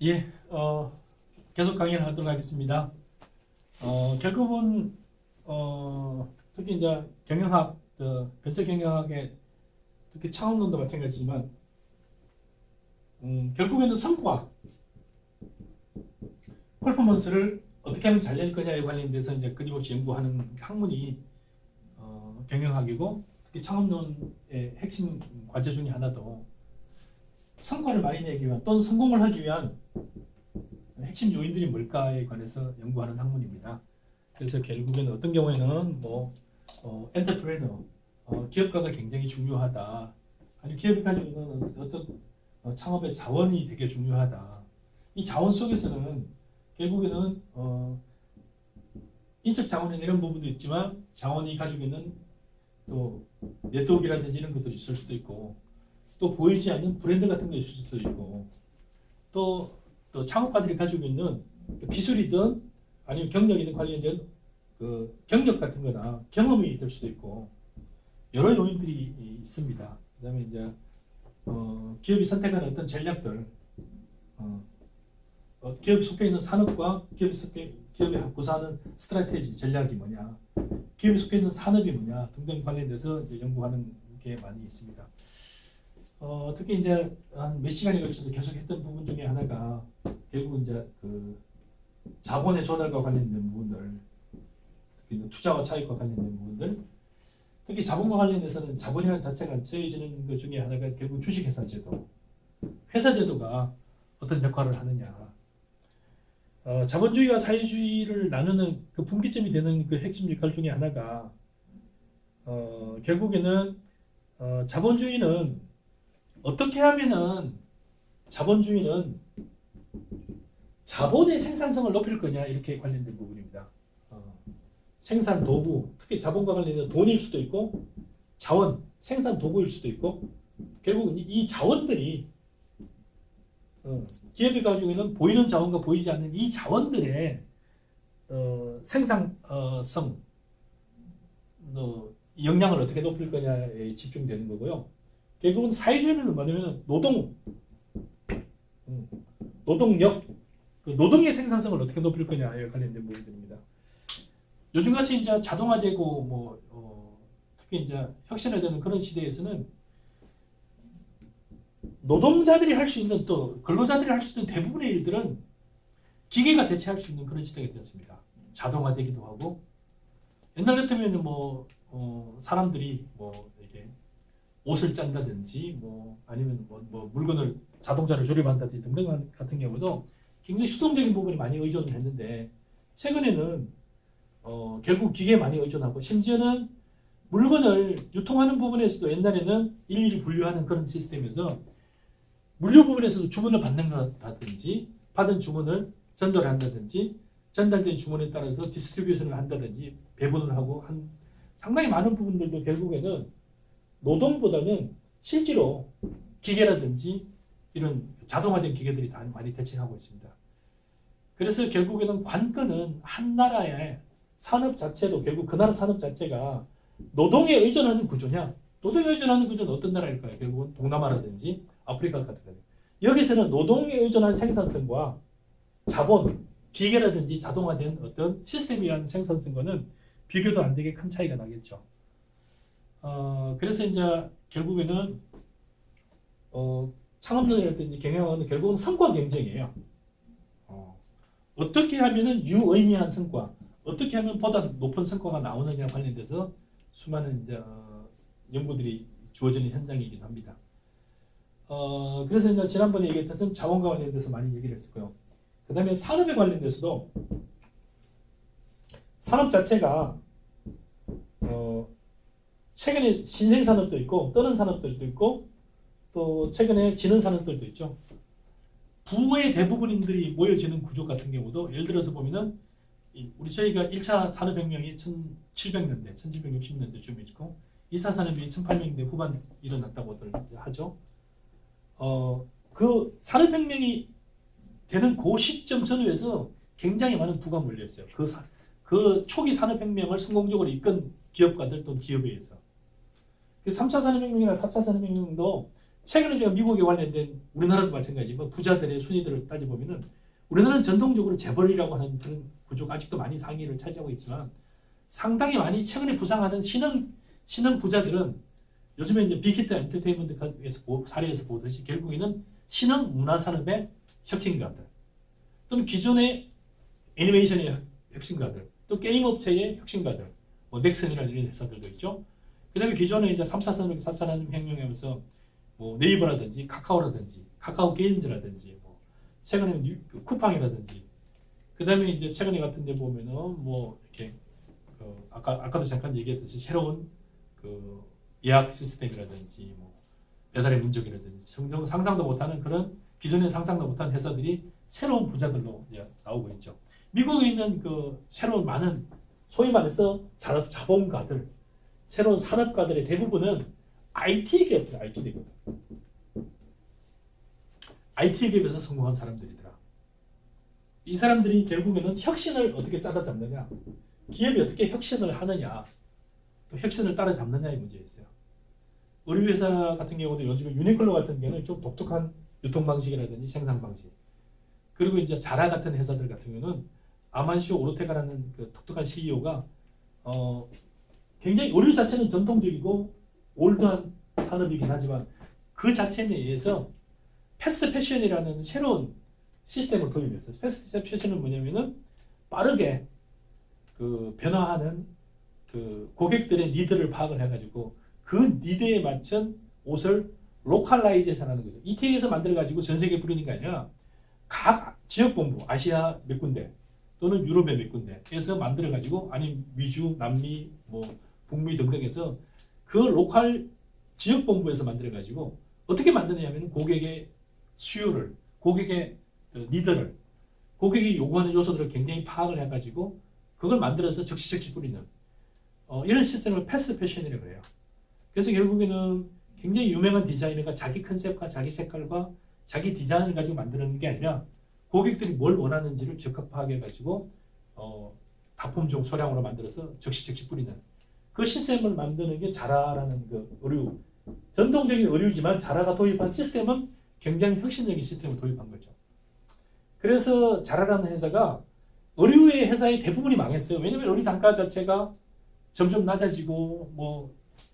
예, 계속 강의를 하도록 하겠습니다. 결국은 특히 이제 경영학, 벤처 경영학의 특히 창업론도 마찬가지지만 결국에는 성과, 퍼포먼스를 어떻게 하면 잘 낼 거냐에 관련돼서 이제 끊임없이 연구하는 학문이 경영학이고, 특히 창업론의 핵심 과제 중에 하나도 성과를 많이 내기 위한 또는 성공을 하기 위한 핵심 요인들이 뭘까에 관해서 연구하는 학문입니다. 그래서 결국에는 어떤 경우에는 엔터프레너, 기업가가 굉장히 중요하다. 아니 기업이 가지고 있는 어떤 창업의 자원이 되게 중요하다. 이 자원 속에서는 결국에는 인적 자원이나 이런 부분도 있지만 자원이 가지고 있는 또 네트워크라든지 이런 것들이 있을 수도 있고, 또 보이지 않는 브랜드 같은 게 있을 수도 있고, 또 창업가들이 가지고 있는 기술이든 아니면 경력이든 관련된 그 경력 같은 거나 경험이 될 수도 있고, 여러 요인들이 있습니다. 그다음에 이제 기업이 선택하는 어떤 전략들, 기업이 속해 있는 산업과 기업이 구사하는 스트래테지 전략이 뭐냐, 기업이 속해 있는 산업이 뭐냐 등등 관련돼서 이제 연구하는 게 많이 있습니다. 특히 이제 한 몇 시간에 걸쳐서 계속했던 부분 중에 하나가 결국 이제 그 자본의 조달과 관련된 부분들, 특히 투자와 차익과 관련된 부분들, 특히 자본과 관련해서는 자본이라는 자체가 정해지는 것 중에 하나가 결국 주식회사 제도, 회사 제도가 어떤 역할을 하느냐. 자본주의와 사회주의를 나누는 그 분기점이 되는 그 핵심 역할 중에 하나가 결국에는 자본주의는 어떻게 하면은 자본주의는 자본의 생산성을 높일 거냐, 이렇게 관련된 부분입니다. 생산 도구, 특히 자본과 관련된 돈일 수도 있고 자원, 생산 도구일 수도 있고, 결국은 이 자원들이 기업이 가지고 있는 보이는 자원과 보이지 않는 이 자원들의 생산성, 역량을 어떻게 높일 거냐에 집중되는 거고요. 결국은 사회주의는 뭐냐면 노동력, 그 노동의 생산성을 어떻게 높일 거냐에 관련된 부분들입니다. 요즘같이 이제 자동화되고 특히 이제 혁신화되는 그런 시대에서는 노동자들이 할 수 있는, 또 근로자들이 할 수 있는 대부분의 일들은 기계가 대체할 수 있는 그런 시대가 되었습니다. 자동화되기도 하고, 옛날 같으면 사람들이 이렇게 옷을 짠다든지 아니면 물건을 자동차를 조립한다든지 등등 같은 경우도 굉장히 수동적인 부분이 많이 의존을 했는데, 최근에는 결국 기계에 많이 의존하고, 심지어는 물건을 유통하는 부분에서도 옛날에는 일일이 분류하는 그런 시스템에서 물류 부분에서도 주문을 받는 것이라든지, 받은 주문을 전달을 한다든지, 전달된 주문에 따라서 디스트리뷰션을 한다든지 배분을 하고 한 상당히 많은 부분들도 결국에는 노동보다는 실제로 기계라든지 이런 자동화된 기계들이 다 많이 대체하고 있습니다. 그래서 결국에는 관건은 한 나라의 산업 자체도, 결국 그 나라 산업 자체가 노동에 의존하는 구조냐, 노동에 의존하는 구조는 어떤 나라일까요? 결국은 동남아라든지 아프리카 같은 거. 여기서는 노동에 의존한 생산성과 자본, 기계라든지 자동화된 어떤 시스템에 의한 생산성과는 비교도 안 되게 큰 차이가 나겠죠. 그래서 이제 결국에는 창업론이라든지 경영학은 결국은 성과 경쟁이에요. 어떻게 하면은 유의미한 성과, 어떻게 하면 보다 높은 성과가 나오느냐 관련돼서 수많은 이제 연구들이 주어지는 현장이기도 합니다. 그래서 이제 지난번에 얘기했던 자원과 관련돼서 많이 얘기를 했었고요. 그 다음에 산업에 관련돼서도 산업 자체가 최근에 신생 산업도 있고 떠는 산업들도 있고, 또 최근에 지는 산업들도 있죠. 부의 대부분인들이 모여지는 구조 같은 경우도, 예를 들어서 보면은 저희가 1차 산업혁명이 1700년대, 1760년대쯤에 있고 2차 산업이 1800년대 후반 일어났다고들 하죠. 그 산업혁명이 되는 그 시점 전후에서 굉장히 많은 부가 몰려 있어요. 그 초기 산업혁명을 성공적으로 이끈 기업가들 또는 기업에 의해서. 3차 산업혁명이나 4차 산업혁명도 최근에 제가 미국에 관련된 우리나라도 마찬가지지만 부자들의 순위들을 따져보면은 우리나라는 전통적으로 재벌이라고 하는 그런 구조가 아직도 많이 상위를 차지하고 있지만 상당히 많이 최근에 부상하는 신흥 부자들은 요즘에 이제 빅히트 엔터테인먼트에서 사례에서 보듯이 결국에는 신흥 문화산업의 혁신가들 또는 기존의 애니메이션의 혁신가들 또 게임 업체의 혁신가들 뭐 넥슨이라는 이런 회사들도 있죠. 그 다음에 기존에 이제 3, 4산업, 4차 혁명하면서 뭐 네이버라든지 카카오라든지 카카오 게임즈라든지 뭐 최근에 쿠팡이라든지 그 다음에 이제 최근에 같은 데 보면은 뭐 이렇게 아까도 잠깐 얘기했듯이 새로운 그 예약 시스템이라든지 뭐 배달의 민족이라든지 상상도 못하는 그런 기존에 상상도 못한 회사들이 새로운 부자들로 이제 나오고 있죠. 미국에 있는 그 새로운 많은 소위 말해서 자본가들, 새로운 산업가들의 대부분은 IT 기업이다. IT 기업. IT 기업에서 성공한 사람들이더라. 이 사람들이 결국에는 혁신을 어떻게 따라잡느냐, 기업이 어떻게 혁신을 하느냐, 또 혁신을 따라잡느냐의 문제였어요. 의류회사 같은 경우도 요즘에 유니클로 같은 경우는 좀 독특한 유통 방식이라든지 생산 방식. 그리고 이제 자라 같은 회사들 같은 경우는 아만시오 오르테가라는 그 독특한 CEO가 굉장히 의류 자체는 전통적이고 올드한 산업이긴 하지만 그 자체에 의해서 패스트 패션이라는 새로운 시스템을 도입했어요. 패스트 패션은 뭐냐면은 빠르게 그 변화하는 그 고객들의 니드를 파악을 해가지고 그 니드에 맞춘 옷을 로컬라이제이션하는 거죠. 이태리에서 만들어가지고 전 세계에 뿌리는 게 아니라 각 지역 본부, 아시아 몇 군데 또는 유럽의 몇 군데에서 만들어가지고 아니 미주, 남미, 뭐 북미 등등에서 그 로컬 지역 본부에서 만들어가지고 어떻게 만드냐면 고객의 수요를, 고객의 니드를, 고객이 요구하는 요소들을 굉장히 파악을 해가지고 그걸 만들어서 적시적시 뿌리는 이런 시스템을 패스트 패션이라고 해요. 그래서 결국에는 굉장히 유명한 디자이너가 자기 컨셉과 자기 색깔과 자기 디자인을 가지고 만드는 게 아니라 고객들이 뭘 원하는지를 적합 파악해가지고 다품종 소량으로 만들어서 적시적시 뿌리는 그 시스템을 만드는 게 자라라는 그 의류, 전통적인 의류지만 자라가 도입한 시스템은 굉장히 혁신적인 시스템을 도입한 거죠. 그래서 자라라는 회사가 의류의 회사의 대부분이 망했어요. 왜냐하면 의류 단가 자체가 점점 낮아지고 뭐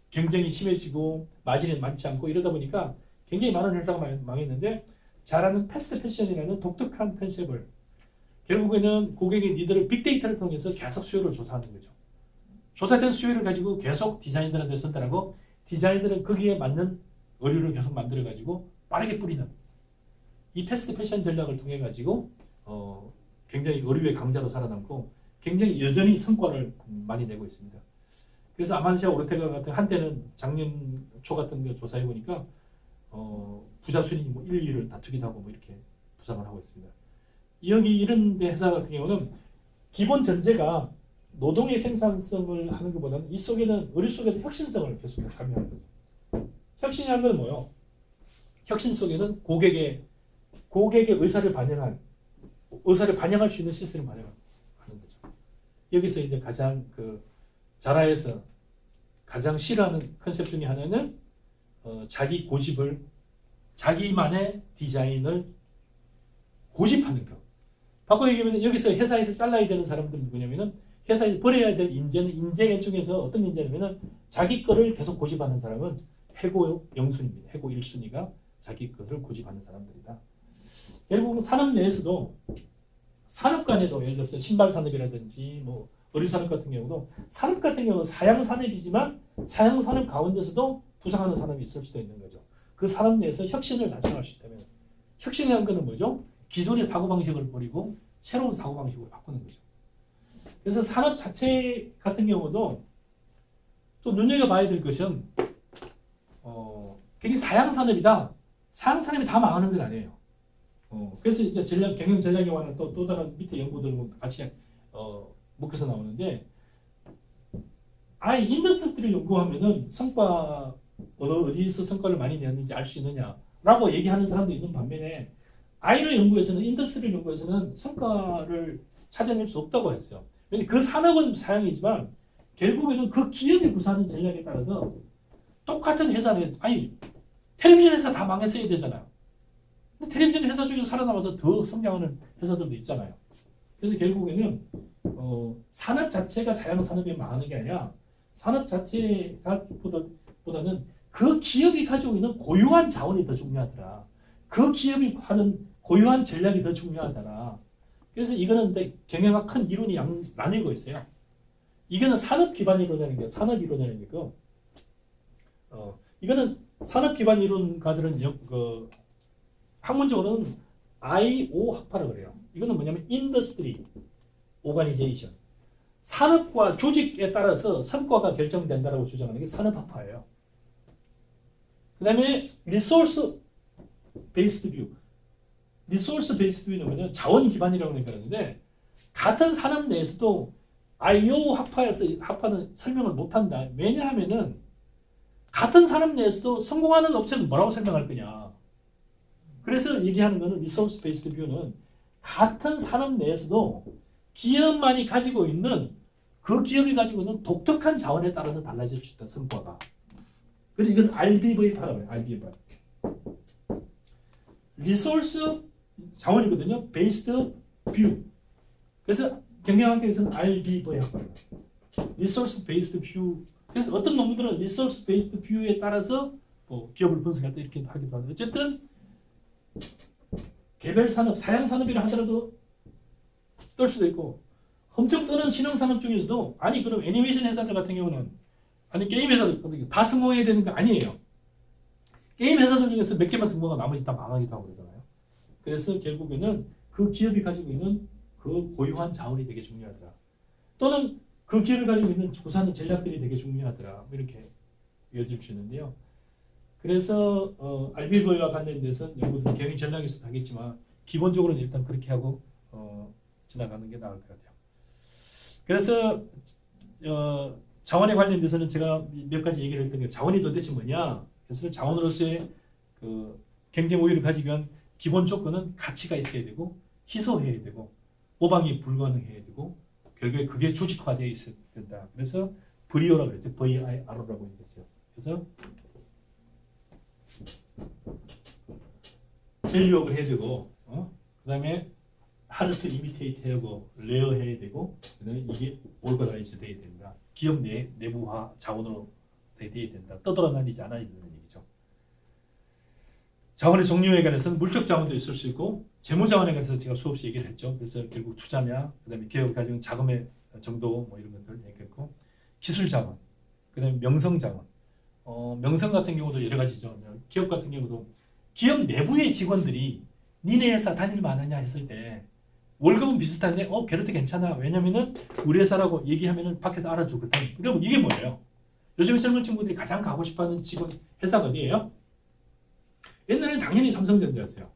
경쟁이 심해지고 마진이 많지 않고 이러다 보니까 굉장히 많은 회사가 망했는데 자라는 패스트 패션이라는 독특한 컨셉을 결국에는 고객의 니드를 빅데이터를 통해서 계속 수요를 조사하는 거죠. 조사된 수요를 가지고 계속 디자이너들한테 전달하고 디자이너들은 거기에 맞는 의류를 계속 만들어 가지고 빠르게 뿌리는 이 패스트 패션 전략을 통해 가지고 굉장히 의류의 강자로 살아남고 굉장히 여전히 성과를 많이 내고 있습니다. 그래서 아만시아 오르테가 같은 한때는 작년 초 같은 거 조사해 보니까 부자 순위 뭐 1, 2위를 다투기도 하고 뭐 이렇게 부상을 하고 있습니다. 여기 이런 회사 같은 경우는 기본 전제가 노동의 생산성을 하는 것보다는 이 속에는 의류 속에는 혁신성을 계속 가미하는 거죠. 혁신이라는 건 뭐예요? 혁신 속에는 고객의 의사를 반영할 수 있는 시스템을 반영하는 거죠. 여기서 이제 가장 자라에서 가장 싫어하는 컨셉 중에 하나는 자기 고집을 자기만의 디자인을 고집하는 것. 바꿔 얘기하면 여기서 회사에서 잘라야 되는 사람들은 누구냐면은 회사에서 버려야 될 인재는 인재 중에서 어떤 인재냐면은 자기 거를 계속 고집하는 사람은 해고 영순입니다. 해고 1순위가 자기 것을 고집하는 사람들이다. 결국 산업 내에서도 산업 간에도 예를 들어서 신발 산업이라든지 뭐 의류 산업 같은 경우도 산업 같은 경우는 사양 산업이지만 사양 산업 가운데서도 부상하는 산업이 있을 수도 있는 거죠. 그 산업 내에서 혁신을 달성할 수 있다면 혁신이라는 것은 뭐죠? 기존의 사고방식을 버리고 새로운 사고방식으로 바꾸는 거죠. 그래서 산업 자체 같은 경우도 또 눈여겨봐야 될 것은 굉장히 사양 산업이다. 사양 산업이 다 망하는 건 아니에요. 그래서 이제 경영 전략에 관한 또 다른 밑에 연구들 같이 묶여서 나오는데 아예 인더스트리를 연구하면은 성과 어디서 성과를 많이 내는지 알 수 있느냐라고 얘기하는 사람도 있는 반면에 아이를 연구해서는 인더스트리를 연구해서는 성과를 찾아낼 수 없다고 했어요. 왜냐하면 그 산업은 사양이지만 결국에는 그 기업이 구사하는 전략에 따라서 똑같은 회사 내 텔레비전 회사 다 망했어야 되잖아요. 근데 텔레비전 회사 중에 살아남아서 더 성장하는 회사들도 있잖아요. 그래서 결국에는 산업 자체가 사양 산업이 망하는 게 아니라 산업 자체가 보다는 그 기업이 가지고 있는 고유한 자원이 더 중요하더라. 그 기업이 하는 고유한 전략이 더 중요하더라. 그래서 이거는 경영학 큰 이론이 나뉘고 있어요. 이거는 산업 기반 이론이라는 게 산업 이론이라는 게고, 이거는 산업 기반 이론가들은 학문적으로는 IO 학파라고 그래요. 이거는 뭐냐면 인더스트리 오가니제이션. 산업과 조직에 따라서 성과가 결정된다라고 주장하는 게 산업 학파예요. 그 다음에 리소스 베이스드 뷰. 리소스 베이스드 뷰는 뭐냐면 자원 기반이라고 얘기하는데, 같은 산업 내에서도 IO 학파는 설명을 못한다. 왜냐하면은 같은 산업 내에서도 성공하는 업체는 뭐라고 설명할 거냐. 그래서 얘기하는 거는 리소스 베이스드 뷰는 같은 산업 내에서도 기업만이 가지고 있는 그 기업이 가지고 있는 독특한 자원에 따라서 달라질 수 있다. 성과가. 그래서 이건 RBV파라고 해요. RBV. 리소스 자원이거든요. 베이스드 뷰. 그래서 경영학에서는 RBV라고 해요. 리소스 베이스드 뷰. 그래서 어떤 논문들은 리소스 베이스드 뷰에 따라서 기업을 분석할 때 이렇게 하기도 하고, 어쨌든 개별 산업, 사양 산업이라 하더라도 뜰 수도 있고, 엄청 뜨는 신흥 산업 중에서도, 아니 그럼 애니메이션 회사들 같은 경우는, 아니 게임 회사들 같은 경우 다 성공해야 되는 거 아니에요. 게임 회사들 중에서 몇 개만 성공하고 나머지 다 망하기도 하고 그러잖아요. 그래서 결국에는 그 기업이 가지고 있는 그 고유한 자원이 되게 중요하더라. 또는 그 기업이 가지고 있는 구사하는 전략들이 되게 중요하더라. 이렇게 이어질 수 있는데요. 그래서 RBV와 관련돼서 연구들 경영 전략에서도 하겠지만, 기본적으로는 일단 그렇게 하고 지나가는 게 나을 것 같아요. 그래서 자원에 관련돼서는 제가 몇 가지 얘기를 했던 게, 자원이 도대체 뭐냐? 그래서 자원으로서의 그 경쟁 우위를 가지기 위한 기본 조건은 가치가 있어야 되고, 희소해야 되고, 모방이 불가능해야 되고, 결국에 그게 조직화되어 있어야 된다. 그래서 VO라고 그랬죠. VIRO라고 얘기했어요. 그래서 밸류업을 해야 되고, 그 다음에 하드 투 이미테이트 하고 레어 해야 되고, 그 다음에 이게 올거나이즈 돼야 된다. 기업 내부화 자원으로 돼야 된다. 떠돌아다니지 않아야 된다는 얘기죠. 자원의 종류에 관해서는 물적 자원도 있을 수 있고, 재무 자원에 관해서 제가 수없이 얘기를 했죠. 그래서 결국 투자냐, 그 다음에 기업이 가지고 있는 자금의 정도 이런 것들 얘기했고, 기술 자원, 그 다음에 명성 자원. 명성 같은 경우도 여러 가지죠. 기업 같은 경우도 기업 내부의 직원들이 니네 회사 다닐만 하냐 했을 때 월급은 비슷한데 걔래도 괜찮아. 왜냐면은 우리 회사라고 얘기하면은 밖에서 알아주거든. 그러면 이게 뭐예요? 요즘 젊은 친구들이 가장 가고 싶어하는 직원 회사가 어디예요? 옛날에는 당연히 삼성전자였어요.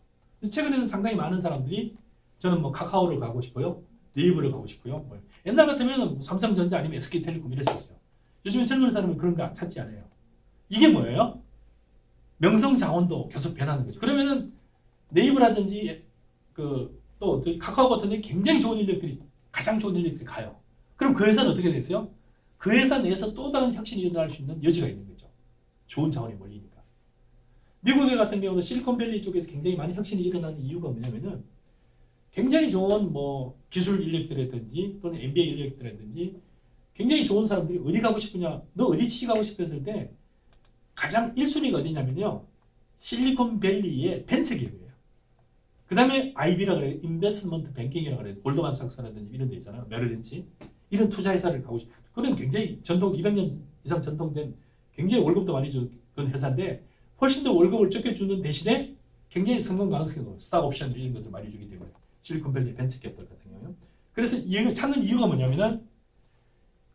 최근에는 상당히 많은 사람들이 저는 뭐 카카오를 가고 싶어요. 네이버를 가고 싶고요. 옛날 같으면 삼성전자 아니면 SK텔레콤 이랬었어요. 요즘 젊은 사람은 그런 거 찾지 않아요. 이게 뭐예요? 명성 자원도 계속 변하는 거죠. 그러면은 네이버라든지 또 카카오 같은 데 굉장히 좋은 인력들이, 가장 좋은 인력들이 가요. 그럼 그 회사는 어떻게 되세요? 그 회사 내에서 또 다른 혁신이 일어날 수 있는 여지가 있는 거죠. 좋은 자원이 몰리니까. 미국 같은 경우는 실리콘밸리 쪽에서 굉장히 많은 혁신이 일어나는 이유가 뭐냐면은, 굉장히 좋은 기술 인력들이라든지 또는 MBA 인력들이라든지 굉장히 좋은 사람들이 어디 가고 싶으냐, 너 어디 취직하고 싶어 했을 때 가장 1순위가 어디냐면요, 실리콘밸리의 벤처기업이에요. 그 다음에 IB라고 그래요. 인베스트먼트 뱅킹이라고 그래요. 골드만삭스라든지 이런 데 있잖아요. 메릴린치. 이런 투자회사를 가고 싶어요. 그런 굉장히 200년 이상 전통된 굉장히 월급도 많이 주는 회사인데, 훨씬 더 월급을 적게 주는 대신에 굉장히 성공 가능성이 높아요. 스탁 옵션 이런 것들 많이 주기 때문에. 실리콘밸리 벤처기업들 같은 경우는. 그래서 이거 찾는 이유가 뭐냐면은,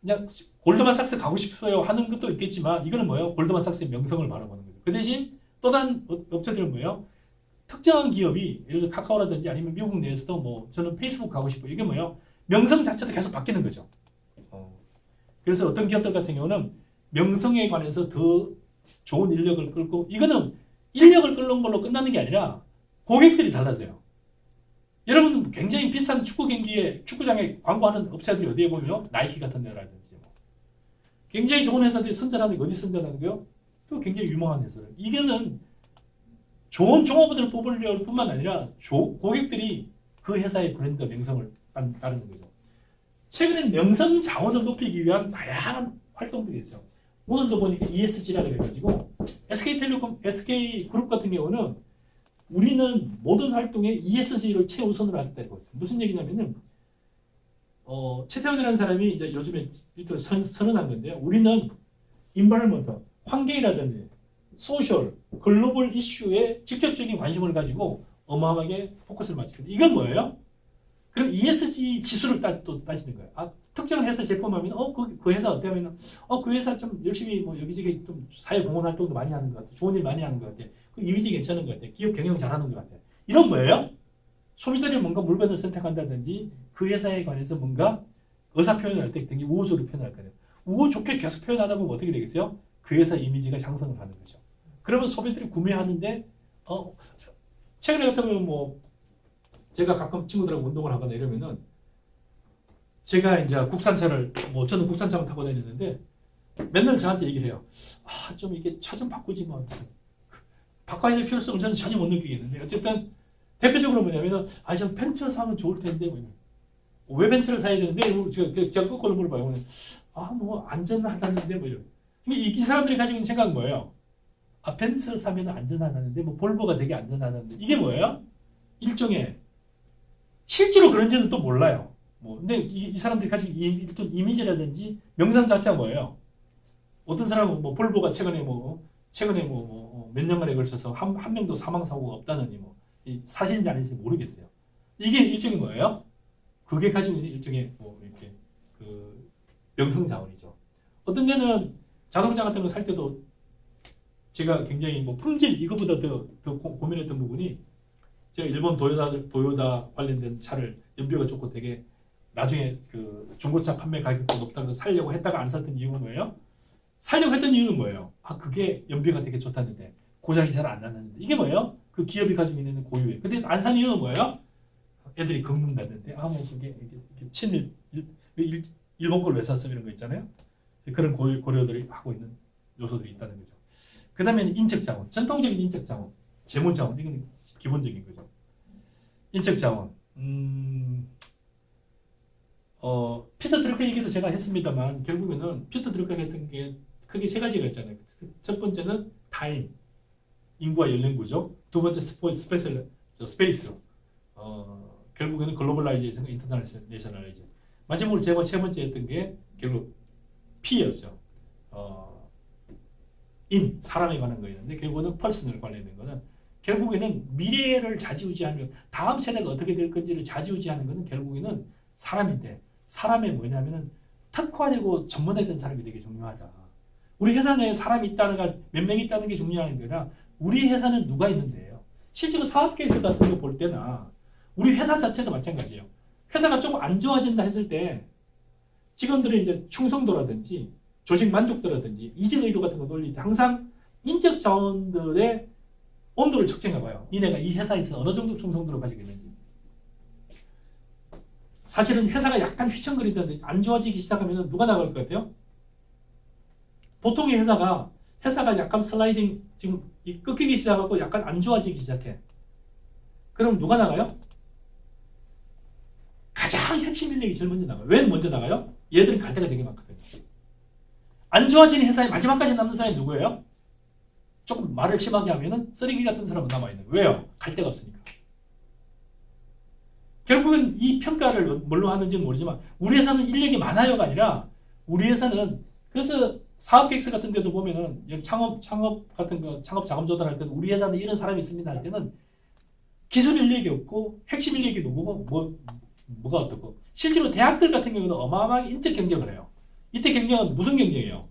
그냥 골드만삭스 가고 싶어요 하는 것도 있겠지만, 이거는 뭐예요? 골드만삭스의 명성을 바라보는 거죠. 그 대신 또 다른 업체들은 뭐예요? 특정한 기업이, 예를 들어 카카오라든지 아니면 미국 내에서도 저는 페이스북 가고 싶어요. 이게 뭐예요? 명성 자체도 계속 바뀌는 거죠. 그래서 어떤 기업들 같은 경우는 명성에 관해서 더 좋은 인력을 끌고, 이거는 인력을 끌는 걸로 끝나는 게 아니라 고객들이 달라져요. 여러분 굉장히 비싼 축구 경기에 축구장에 광고하는 업체들이 어디에 보면 나이키 같은 데라든지 굉장히 좋은 회사들이 선전하는 게 어디 선전하는 거요? 또 굉장히 유명한 회사들. 이거는 좋은 종업원들을 뽑을 뿐만 아니라 고객들이 그 회사의 브랜드 명성을 따르는 거죠. 최근에 명성 자원을 높이기 위한 다양한 활동들이 있어요. 오늘도 보니까 ESG라고 해가지고 SK텔레콤, SK그룹 같은 경우는 우리는 모든 활동에 ESG를 최우선으로 하겠다고 했어요. 무슨 얘기냐면은 최태원이라는 사람이 이제 요즘에 일단 선언한 건데요. 우리는 인바이러먼트, 환경이라든지 소셜, 글로벌 이슈에 직접적인 관심을 가지고 어마어마하게 포커스를 맞추거든요. 이건 뭐예요? 그럼 ESG 지수를 따지는 거예요. 아, 특정 회사 제품하면 그 회사 어때하면 그 회사 좀 열심히 뭐 여기저기 좀 사회 공헌 활동도 많이 하는 것 같아. 좋은 일 많이 하는 것 같아. 그 이미지 괜찮은 것 같아. 기업 경영 잘하는 것 같아. 이런 거예요. 소비자들이 뭔가 물건을 선택한다든지 그 회사에 관해서 뭔가 의사 표현을 할 때 굉장히 우호적으로 표현할 거예요. 우호 좋게 계속 표현하다 보면 어떻게 되겠어요? 그 회사 이미지가 향상을 하는 거죠. 그러면 소비자들이 구매하는데 최근에 같으면 뭐 제가 가끔 친구들하고 운동을 하거나 이러면은 제가 이제 국산차를 저는 국산차만 타고 다녔는데 맨날 저한테 얘기를 해요. 좀 이게 차 좀 바꾸지 뭐. 바꿔야 될 필요성을 저는 전혀 못 느끼겠는데 어쨌든 대표적으로 뭐냐면은 저 벤츠를 사면 좋을 텐데 왜 벤츠를 사야 되는데 제가 거꾸로 물어봐요. 뭐 안전하다는데 뭐 이런. 이 사람들이 가지고 있는 생각은 뭐예요? 벤츠를 사면 안전하다는데 뭐 볼보가 되게 안전하다는데 이게 뭐예요? 일종의 실제로 그런지는 또 몰라요. 근데 이 사람들이 가지고 있는 이미지라든지 명상 자체가 뭐예요? 어떤 사람은 뭐 볼보가 최근에 몇 년간에 걸쳐서 한 명도 사망 사고가 없다느니 사실인지 아닌지 모르겠어요. 이게 일종의 뭐예요? 그게 가지고 있는 일종의 이렇게 그 명성 자원이죠. 어떤 데는 자동차 같은 거 살 때도 제가 굉장히 품질 이거보다 더 고민했던 부분이 제가 일본 도요타 관련된 차를 연비가 좋고 되게 나중에 그 중고차 판매 가격도 높다고 살려고 했다가 안 샀던 이유가 뭐예요? 살려고 했던 이유는 뭐예요? 그게 연비가 되게 좋다는데 고장이 잘 안 나는데 이게 뭐예요? 그 기업이 가지고 있는 고유예요. 근데 안 산 이유는 뭐예요? 애들이 긁는다는데 그게 친일 일본 걸 왜 샀어 이런 거 있잖아요. 그런 고려들이 하고 있는 요소들이 있다는 거죠. 그 다음에 인적 자원, 전통적인 인적 자원, 재무 자원 이건 기본적인 거죠. 인적 자원. 피터 드러커 얘기도 제가 했습니다만 결국에는 피터 드러커가 했던 게 크게 세 가지가 있잖아요. 첫 번째는 타임, 인구와 연령 구조. 두 번째 스페이스. 결국에는 글로벌라이제이션, 인터내셔널라이제이션. 마지막으로 제가 세 번째 했던 게 결국 P였어요. 사람에 관한 거였는데 결국은 퍼스널 관련된 거는 결국에는 미래를 좌지우지하는 다음 세대가 어떻게 될 건지를 좌지우지하는 거는 결국에는 사람인데 사람이 뭐냐면은 특화되고 전문화된 사람이 되게 중요하다. 우리 회사 내에 사람이 있다는 가 몇 명 있다는 게 중요한 게 아니라 우리 회사는 누가 있는데요. 실제로 사업 계획서 같은 거 볼 때나 우리 회사 자체도 마찬가지예요. 회사가 조금 안 좋아진다 했을 때 직원들의 이제 충성도라든지 조직 만족도라든지 이직 의도 같은 거 놀릴 때 항상 인적 자원들의 온도를 측정해 봐요. 니네가 이 회사에서 어느 정도 충성도를 가지고 있는지. 사실은 회사가 약간 휘청거리든지 안 좋아지기 시작하면 누가 나갈 것 같아요? 보통의 회사가 약간 슬라이딩 지금 꺾이기 시작하고 약간 안 좋아지기 시작해. 그럼 누가 나가요? 가장 핵심 인력이 제일 먼저 나가요. 왜 먼저 나가요? 얘들은 갈 데가 되게 많거든요. 안 좋아지는 회사에 마지막까지 남는 사람이 누구예요? 조금 말을 심하게 하면은 쓰레기 같은 사람은 남아있는 거예요. 왜요? 갈 데가 없으니까. 결국은 이 평가를 뭘로 하는지는 모르지만 우리 회사는 인력이 많아요가 아니라 우리 회사는 그래서 사업 계획서 같은 데도 보면은 여기 창업 같은 거 창업 자금 조달할 때는 우리 회사는 이런 사람이 있습니다 할 때는 기술 인력이 없고 핵심 인력이 누구고 뭐가 어떻고 실제로 대학들 같은 경우는 어마어마하게 인적 경쟁을 해요. 이때 경쟁은 무슨 경쟁이에요?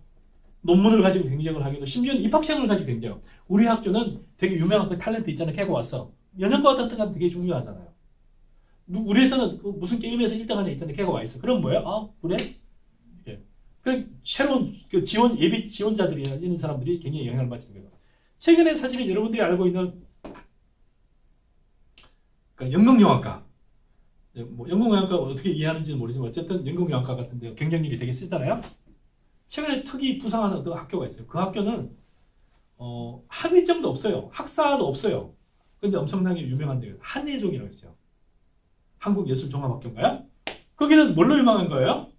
논문을 가지고 경쟁을 하기도 심지어는 입학생을 가지고 경쟁. 우리 학교는 되게 유명한 그 탤런트 있잖아요. 걔가 왔어. 연영과 같은 건 되게 중요하잖아요. 우리 회사는 무슨 게임에서 1등 하는 애 있잖아요. 걔가 와 있어. 그럼 뭐야? 그래? 그 새로운 그 예비 지원자들이 있는 사람들이 굉장히 영향을 받치는 거예요. 최근에 사실은 여러분들이 알고 있는 그러니까 연극영화과. 연극영화과 어떻게 이해하는지는 모르지만 어쨌든 연극영화과 같은 데 경쟁력이 되게 세잖아요. 최근에 특이 부상하는 어떤 학교가 있어요. 그 학교는 학위점도 없어요. 학사도 없어요. 근데 엄청나게 유명한 데가 한예종이라고 있어요. 한국예술종합학교인가요? 거기는 뭘로 유명한 거예요?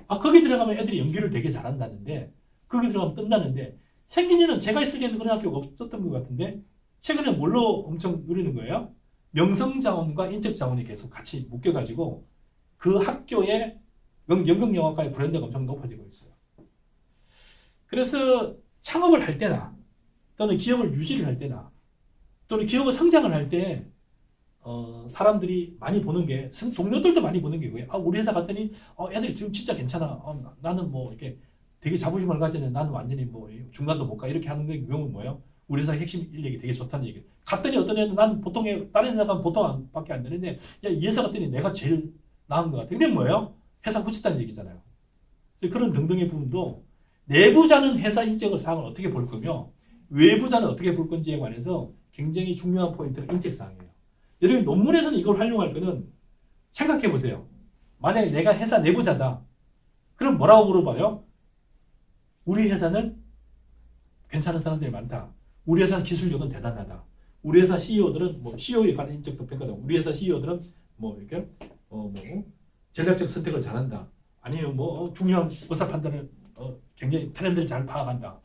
거기 들어가면 애들이 연기를 되게 잘한다는데 거기 들어가면 끝나는데 생긴 지는 제가 있을 때는 그런 학교가 없었던 것 같은데 최근에 뭘로 엄청 누리는 거예요? 명성자원과 인적자원이 계속 같이 묶여가지고 그 학교의 연극영화과의 브랜드가 엄청 높아지고 있어요. 그래서 창업을 할 때나 또는 기업을 유지를 할 때나 또는 기업을 성장을 할 때 사람들이 많이 보는 게 동료들도 많이 보는 게 뭐예요? 우리 회사 갔더니 애들이 지금 진짜 괜찮아. 나는 뭐 이렇게 되게 자부심을 가지는 나는 완전히 뭐 중간도 못 가 이렇게 하는 게 경우는 뭐예요? 우리 회사 핵심 인력이 되게 좋다는 얘기. 갔더니 어떤 애는 난 보통의 다른 회사 가면 보통밖에 안 되는데 야 이 회사 갔더니 내가 제일 나은 것 같아. 그게 뭐예요? 회사 굳혔다는 얘기잖아요. 그래서 그런 등등의 부분도 내부자는 회사 인적을 사항을 어떻게 볼 거며 외부자는 어떻게 볼 건지에 관해서 굉장히 중요한 포인트가 인적사항이에요. 여러분 논문에서는 이걸 활용할 거는 생각해 보세요. 만약에 내가 회사 내부자다. 그럼 뭐라고 물어봐요? 우리 회사는 괜찮은 사람들이 많다. 우리 회사 기술력은 대단하다. 우리 회사 CEO들은 뭐 CEO에 관한 인적도 평가다. 우리 회사 CEO들은 뭐 이렇게 뭐 전략적 선택을 잘한다. 아니면 뭐 중요한 의사 판단을 굉장히 트렌드를 잘 파악한다.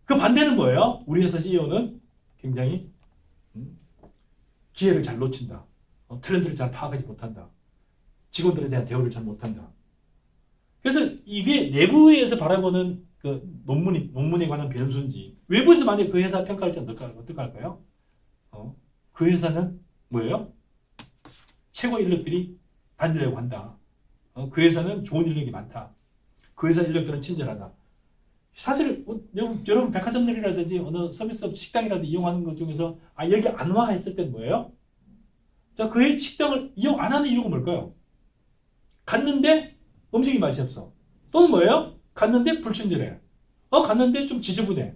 그 반대는 뭐예요? 우리 회사 CEO는 굉장히 기회를 잘 놓친다. 트렌드를 잘 파악하지 못한다. 직원들에 대한 대우를 잘 못한다. 그래서 이게 내부에서 바라보는 그 논문에 관한 변수인지 외부에서 만약 그 회사 평가할 때는 어떻게 할까요? 그 회사는 뭐예요? 최고 인력들이 다니려고 한다. 그 회사는 좋은 인력이 많다. 그 회사 인력들은 친절하다. 사실 여러분 백화점들이라든지 어느 서비스업 식당이라든지 이용하는 것 중에서 여기 안 와 했을 땐 뭐예요? 자, 그 식당을 이용 안 하는 이유가 뭘까요? 갔는데 음식이 맛이 없어. 또는 뭐예요? 갔는데 불친절해. 갔는데 좀 지저분해.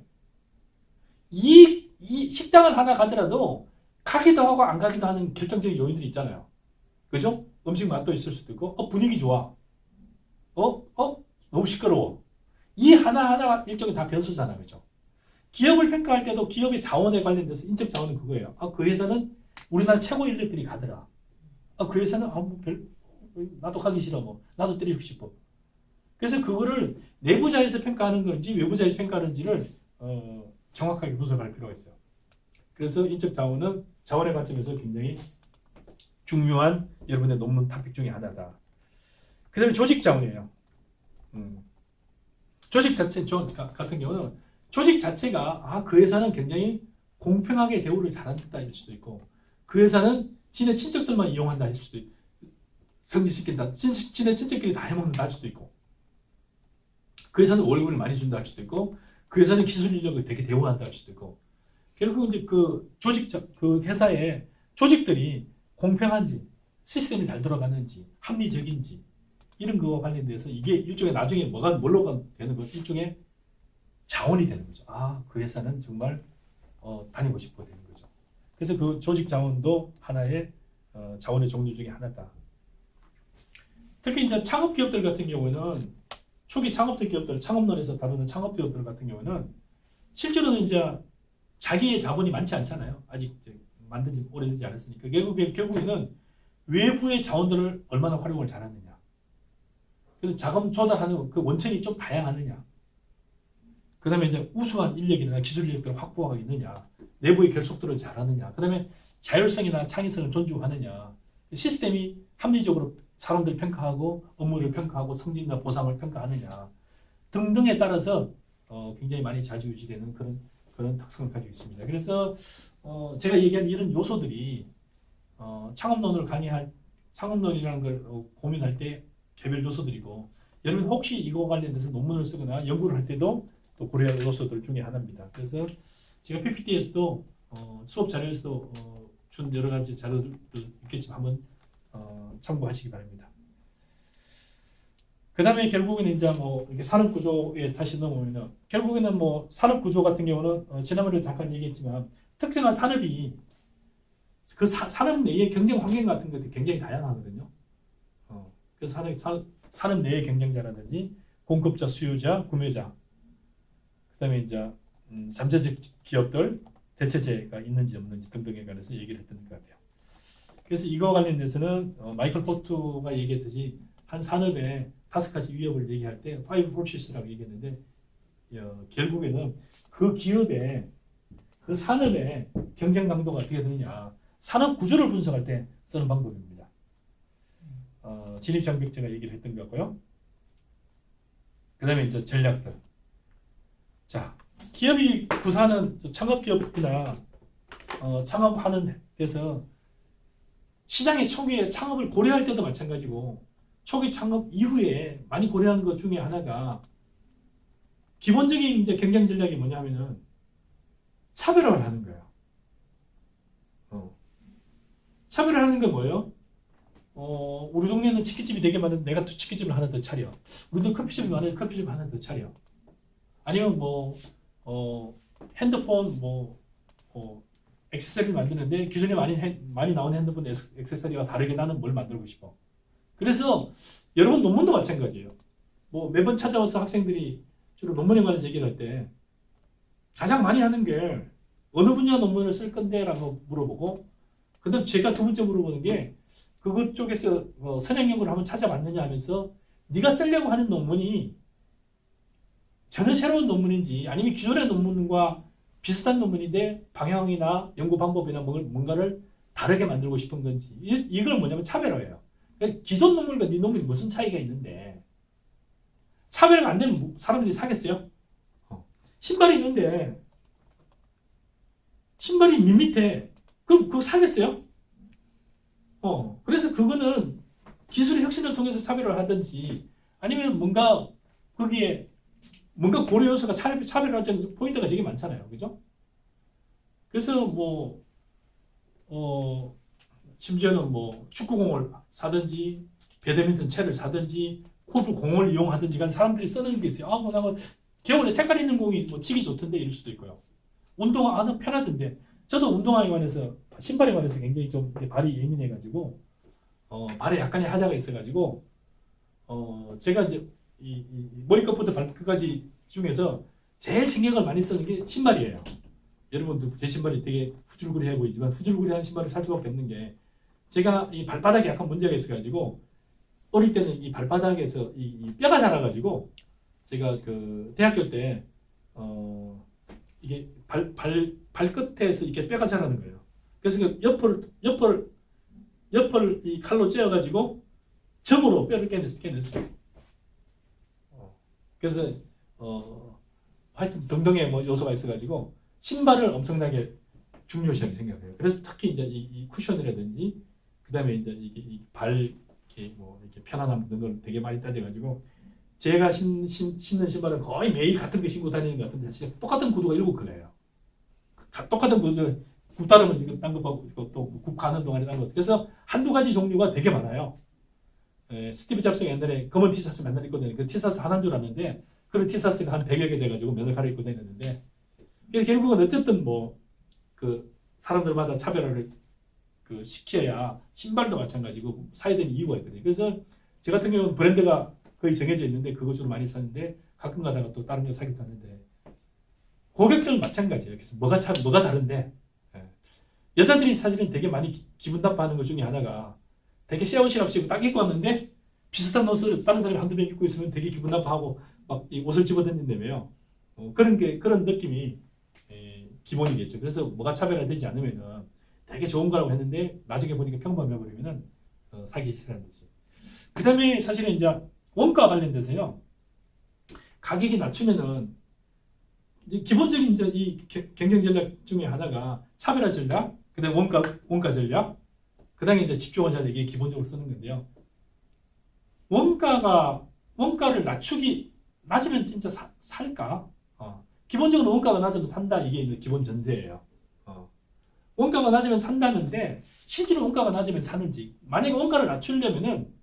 이 식당을 하나 가더라도 가기도 하고 안 가기도 하는 결정적인 요인들이 있잖아요. 그죠? 음식 맛도 있을 수도 있고, 분위기 좋아. 너무 시끄러워. 이 하나하나가 일종의 다 변수잖아요. 그죠? 기업을 평가할 때도 기업의 자원에 관련돼서 인적 자원은 그거예요. 그 회사는 우리나라 최고 인력들이 가더라. 그 회사는 나도 가기 싫어. 나도 때리고 싶어. 그래서 그거를 내부자에서 평가하는 건지 외부자에서 평가하는지를 정확하게 분석할 필요가 있어요. 그래서 인적 자원은 자원의 관점에서 굉장히 중요한 여러분의 논문 토픽 중에 하나다. 그 다음에 조직 자원이에요. 조직 자체 같은 경우는 조직 자체가 그 회사는 굉장히 공평하게 대우를 잘한다 일 수도 있고 그 회사는 지네 친척들만 이용한다 할 수도 있고 성지시킨다. 지네 친척끼리 다 해먹는다 할 수도 있고 그 회사는 월급을 많이 준다 할 수도 있고 그 회사는 기술 인력을 되게 대우한다 할 수도 있고 결국 이제 그 그 회사의 조직들이 공평한지 시스템이 잘 돌아가는지 합리적인지 이런 거와 관련돼서 이게 일종의 나중에 뭘로 되는 거 일종의 자원이 되는 거죠. 그 회사는 정말 다니고 싶어 되는 거죠. 그래서 그 조직 자원도 하나의 자원의 종류 중에 하나다. 특히 이제 창업 기업들 같은 경우는 초기 기업들, 창업론에서 다루는 창업 기업들 같은 경우는 실제로는 이제 자기의 자본이 많지 않잖아요. 아직 만든 지 오래되지 않았으니까 결국에는 외부의 자원들을 얼마나 활용을 잘하느냐. 그래서 자금 조달하는 그 원천이 좀 다양하느냐. 그 다음에 이제 우수한 인력이나 기술 인력들을 확보하고 있느냐. 내부의 결속도를 잘하느냐. 그 다음에 자율성이나 창의성을 존중하느냐. 시스템이 합리적으로 사람들을 평가하고 업무를 평가하고 성진이나 보상을 평가하느냐 등등에 따라서 굉장히 많이 좌지우지되는 그런 특성을 가지고 있습니다. 그래서 제가 얘기한 이런 요소들이 창업론이라는 걸 고민할 때 개별 요소들이고 여러분 혹시 이거 관련해서 논문을 쓰거나 연구를 할 때도 또 고려할 요소들 중에 하나입니다. 그래서 제가 PPT에서도 수업 자료에서도 준 여러 가지 자료들도 있겠지만 한번 참고하시기 바랍니다. 그 다음에 결국에는 이제 이렇게 산업 구조에 다시 넘어오면 결국에는 산업 구조 같은 경우는 지난번에 잠깐 얘기했지만 특정한 산업이 그 산업 내의 경쟁 환경 같은 것들이 굉장히 다양하거든요. 그래서 산업 내의 경쟁자라든지 공급자, 수요자, 구매자, 그 다음에 이제 잠재적 기업들 대체제가 있는지 없는지 등등에 관해서 얘기를 했던 것 같아요. 그래서 이거 관련돼서는 마이클 포트가 얘기했듯이 한 산업에 5가지 위협을 얘기할 때 five forces라고 얘기했는데 결국에는 그 기업의 그 산업의 경쟁 강도가 어떻게 되느냐 산업 구조를 분석할 때 쓰는 방법입니다. 진입장벽제가 얘기를 했던 것 같고요. 그 다음에 이제 전략들. 자, 기업이 구사하는 창업기업이나 창업하는 데서 시장의 초기에 창업을 고려할 때도 마찬가지고 초기 창업 이후에 많이 고려한 것 중에 하나가 기본적인 이제 경쟁 전략이 뭐냐면은 차별화를 하는 거예요. 차별화를 하는 게 뭐예요? 우리 동네는 치킨집이 되게 많은데 내가 또 치킨집을 하나 더 차려. 우리도 커피숍이 많은데 커피숍 하나 더 차려. 아니면 핸드폰 액세서리를 만드는데 기존에 많이 나오는 핸드폰 액세서리와 다르게 나는 뭘 만들고 싶어. 그래서 여러분 논문도 마찬가지예요. 매번 찾아와서 학생들이 주로 논문에 관해서 얘기를 할 때 가장 많이 하는 게 어느 분야 논문을 쓸 건데 라고 물어보고 그 다음 제가 두 번째 물어보는 게 그것 쪽에서 선행 연구를 한번 찾아봤느냐 하면서 네가 쓰려고 하는 논문이 전혀 새로운 논문인지 아니면 기존의 논문과 비슷한 논문인데 방향이나 연구 방법이나 뭔가를 다르게 만들고 싶은 건지 이걸 뭐냐면 차별화예요. 그러니까 기존 논문과 네 논문이 무슨 차이가 있는데 차별화가 안 되면 사람들이 사겠어요? 신발이 있는데 신발이 밋밋해. 그럼 그거 사겠어요? 그래서 그거는 기술의 혁신을 통해서 차별화를 하든지 아니면 뭔가 거기에 뭔가 고려 요소가 차별화된 포인트가 되게 많잖아요. 그죠? 그래서 심지어는 축구공을 사든지 배드민턴 채를 사든지 골프 공을 이용하든지 간 사람들이 쓰는 게 있어요. 나는 겨울에 색깔 있는 공이 치기 좋던데 이럴 수도 있고요. 운동화 편하던데 저도 운동화에 관해서 신발에 관해서 굉장히 좀 발이 예민해가지고 발에 약간의 하자가 있어가지고 제가 이제 이 머리끝부터 발끝까지 중에서 제일 신경을 많이 쓰는 게 신발이에요. 여러분도 제 신발이 되게 후줄구리해 보이지만 후줄구리한 신발을 살 수밖에 없는 게 제가 이 발바닥에 약간 문제가 있어가지고 어릴 때는 이 발바닥에서 이 뼈가 자라가지고 제가 그 대학교 때 이게 발끝에서 이렇게 뼈가 자라는 거예요. 그래서 그 옆을 이 칼로 찧어가지고 점으로 뼈를 깨냈어요. 그래서 하여튼 등등의 요소가 있어가지고 신발을 엄청나게 중요시하게 생각해요. 그래서 특히 이제 이 쿠션이라든지 그다음에 이제 발 이렇게 편안함 이런 걸 되게 많이 따져가지고 제가 신는 신발은 거의 매일 같은 거 신고 다니는 것 같은데 진짜 똑같은 구두가 7켤레예요. 똑같은 구두를 굽 따르면 이거 딴 거 또 굽 가는 동안에 딴 거. 그래서 한두 가지 종류가 되게 많아요. 스티브 잡스가 옛날에 검은 티셔츠 맨날 입고 다니는 그 티셔츠 하나인 줄 알았는데 그런 티셔츠가 한 100여 개 돼가지고 맨날 갈아입고 다녔는데 그래서 결국은 어쨌든 그 사람들마다 차별화를 시켜야 신발도 마찬가지고 사야 되는 이유가 있거든요. 그래서 저 같은 경우는 브랜드가 거의 정해져 있는데 그것으로 많이 사는데 가끔 가다가 또 다른 거 사기도 하는데 고객들은 마찬가지예요. 그래서 뭐가 다른데 여자들이 사실은 되게 많이 기분 나빠하는 것 중에 하나가 되게 샤워실 없이 딱 입고 왔는데 비슷한 옷을 다른 사람이 한두 명 입고 있으면 되게 기분 나빠하고 막 이 옷을 집어던진다며요. 그런 느낌이 기본이겠죠. 그래서 뭐가 차별화되지 않으면은 되게 좋은 거라고 했는데 나중에 보니까 평범해 버리면은 사기 싫어하는 거지. 그다음에 사실은 이제 원가 관련돼서요. 가격이 낮추면은 이제 기본적인 이제 이 경쟁 전략 중에 하나가 차별화 전략, 그다음에 원가 전략, 그다음에 이제 집중화 전략 이게 기본적으로 쓰는 건데요. 원가를 낮으면 진짜 살까? 기본적으로 원가가 낮으면 산다 이게 기본 전제예요. 원가가 낮으면 산다는데 실제로 원가가 낮으면 사는지 만약에 원가를 낮추려면은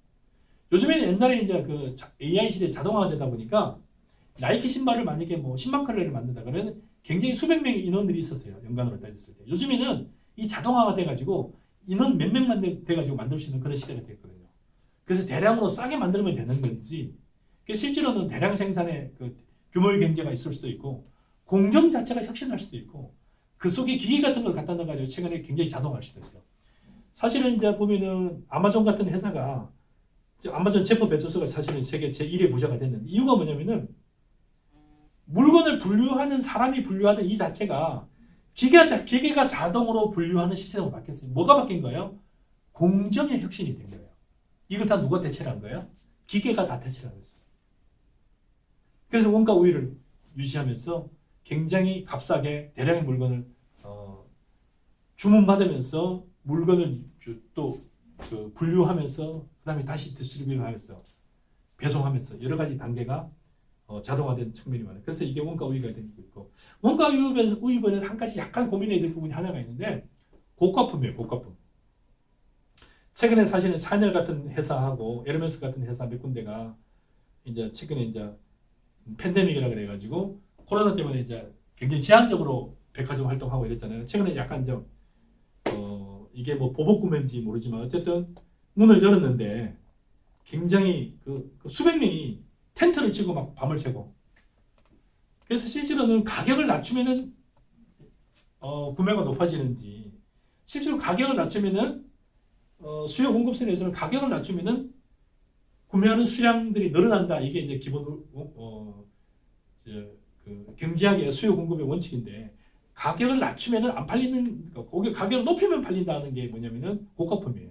요즘에는 옛날에 이제 그 AI 시대 자동화가 되다 보니까 나이키 신발을 만약에 10만 컬레를 만든다 그러면 굉장히 수백 명의 인원들이 있었어요. 연간으로 따졌을 때. 요즘에는 이 자동화가 돼가지고 인원 몇 명만 돼가지고 만들 수 있는 그런 시대가 됐거든요. 그래서 대량으로 싸게 만들면 되는 건지 실제로는 대량 생산의 규모의 경제가 있을 수도 있고 공정 자체가 혁신할 수도 있고 그 속에 기계 같은 걸 갖다 넣어가지고 최근에 굉장히 자동화할 수도 있어요. 사실은 이제 보면은 아마존 같은 회사가 아마존 제프 베조스가 사실은 세계 제1의 부자가 됐는데 이유가 뭐냐면은 물건을 분류하는 사람이 분류하는 이 자체가 기계가 자동으로 분류하는 시스템으로 바뀌었어요. 뭐가 바뀐 거예요? 공정의 혁신이 된 거예요. 이걸 다 누가 대체를 한 거예요? 기계가 다 대체를 하고 있어요. 그래서 원가 우위를 유지하면서 굉장히 값싸게 대량의 물건을 주문받으면서 물건을 또 분류하면서 그 다음에 다시 디스트리뷰하면서 배송하면서 여러 가지 단계가 자동화된 측면이 많아요. 그래서 이게 원가 우위가 되고 있고 원가 우위에는 한 가지 약간 고민해야 될 부분이 하나가 있는데 고가품이에요. 고가품. 최근에 사실은 샤넬 같은 회사하고 에르메스 같은 회사 몇 군데가 이제 최근에 이제 팬데믹이라 그래가지고 코로나 때문에 이제 굉장히 제한적으로 백화점 활동하고 이랬잖아요. 최근에 약간 좀 이게 뭐 보복 구매인지 모르지만 어쨌든 문을 열었는데 굉장히 그 수백 명이 텐트를 치고 막 밤을 새고 그래서 실제로는 가격을 낮추면은 구매가 높아지는지 실제로 가격을 낮추면은 수요 공급선에서는 가격을 낮추면은 구매하는 수량들이 늘어난다. 이게 이제 기본 그 경제학의 수요 공급의 원칙인데 가격을 낮추면은 안 팔리는 가격을 높이면 팔린다는 게 뭐냐면은 고가품이에요.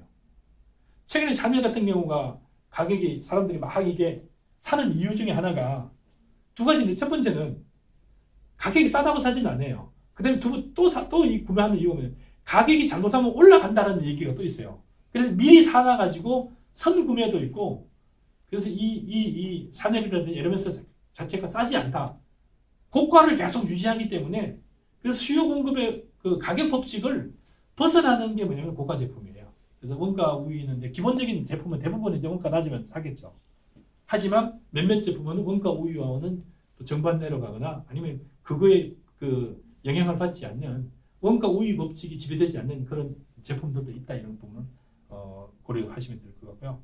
최근에 샤넬 같은 경우가 가격이 사람들이 막 이게 사는 이유 중에 하나가 두 가지인데 첫 번째는 가격이 싸다고 사지는 않아요. 그다음에 또 이 구매하는 이유가 뭐냐면 가격이 잘못하면 올라간다는 얘기가 또 있어요. 그래서 미리 사놔 가지고 선 구매도 있고 그래서 이 샤넬이라든지 에르메스 자체가 싸지 않다. 고가를 계속 유지하기 때문에 그래서 수요 공급의 그 가격 법칙을 벗어나는 게 뭐냐면 고가 제품이에요. 그래서 원가 우위는 이제 기본적인 제품은 대부분 이제 원가 낮으면 사겠죠. 하지만 몇몇 제품은 원가 우위와는 또 정반대로 가거나 아니면 그거에 그 영향을 받지 않는 원가 우위 법칙이 지배되지 않는 그런 제품들도 있다 이런 부분은 고려하시면 될 것 같고요.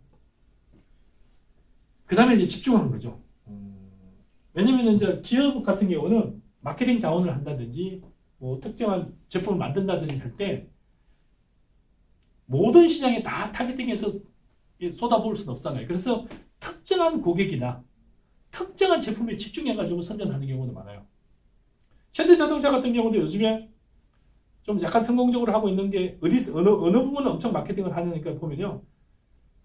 그 다음에 이제 집중하는 거죠. 왜냐면 이제 기업 같은 경우는 마케팅 자원을 한다든지 뭐 특정한 제품을 만든다든지 할 때 모든 시장에 다 타겟팅해서 쏟아부을 수는 없잖아요. 그래서 특정한 고객이나 특정한 제품에 집중해가지고 선전하는 경우도 많아요. 현대자동차 같은 경우도 요즘에 좀 약간 성공적으로 하고 있는 게 어느 부분은 엄청 마케팅을 하니까 보면요.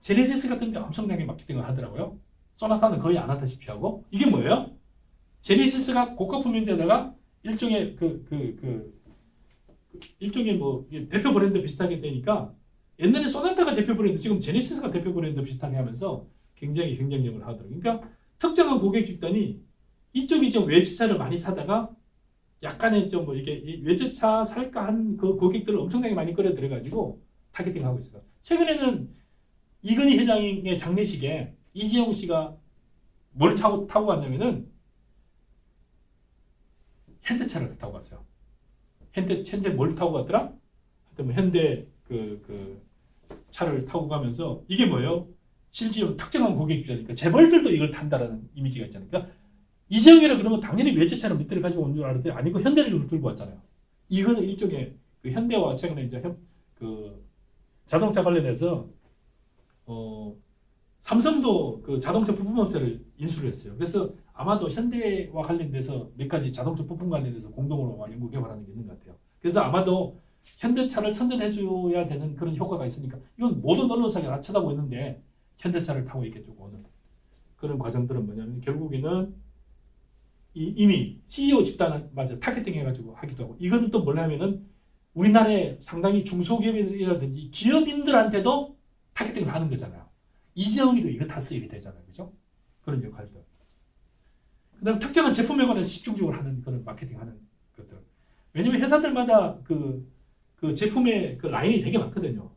제네시스 같은 데 엄청나게 마케팅을 하더라고요. 소나타는 거의 안 하다시피 하고 이게 뭐예요? 제네시스가 고가품인데다가 일종의 일종의 뭐 대표 브랜드 비슷하게 되니까 옛날에 소나타가 대표 브랜드 지금 제네시스가 대표 브랜드 비슷하게 하면서 굉장히 경쟁력을 하더라고요. 그러니까 특정한 고객 집단이 이쪽이 좀 외제차를 많이 사다가 약간의 좀 뭐 이게 외제차 살까 한 그 고객들을 엄청나게 많이 끌어들여 가지고 타겟팅하고 있어요. 최근에는 이건희 회장의 장례식에 이재용 씨가 뭘 타고 갔냐면은 현대차를 타고 갔어요. 현대 뭘 타고 갔더라? 하여튼 현대 그 차를 타고 가면서 이게 뭐예요? 실제로 특정한 고객이니까 재벌들도 이걸 탄다라는 이미지가 있잖아요. 그러니까 이재용이라 그러면 당연히 외제차를 몇 대를 가지고 온 줄 알았더니 아니고 현대를 들고 왔잖아요. 이거는 일종의 그 현대와 최근에 이제 그 자동차 관련해서 삼성도 그 자동차 부품업체를 인수를 했어요. 그래서 아마도 현대와 관련돼서 몇 가지 자동차 부품 관련돼서 공동으로 연구 개발하는 게 있는 것 같아요. 그래서 아마도 현대차를 선전해줘야 되는 그런 효과가 있으니까 이건 모든 언론사가 다 쳐다보고 있는데 현대차를 타고 있겠죠. 오늘 그런 과정들은 뭐냐면 결국에는 이미 CEO 집단을 타겟팅 해가지고 하기도 하고 이건 또 뭐냐면은 우리나라의 상당히 중소기업이라든지 기업인들한테도 타겟팅을 하는 거잖아요. 이재용이도 이거 탔어 이렇게 되잖아요. 그죠? 그런 역할들. 그 다음에 특정한 제품에 관해서 집중적으로 하는 그런 마케팅하는 것들. 왜냐면 회사들마다 그 제품의 그 라인이 되게 많거든요.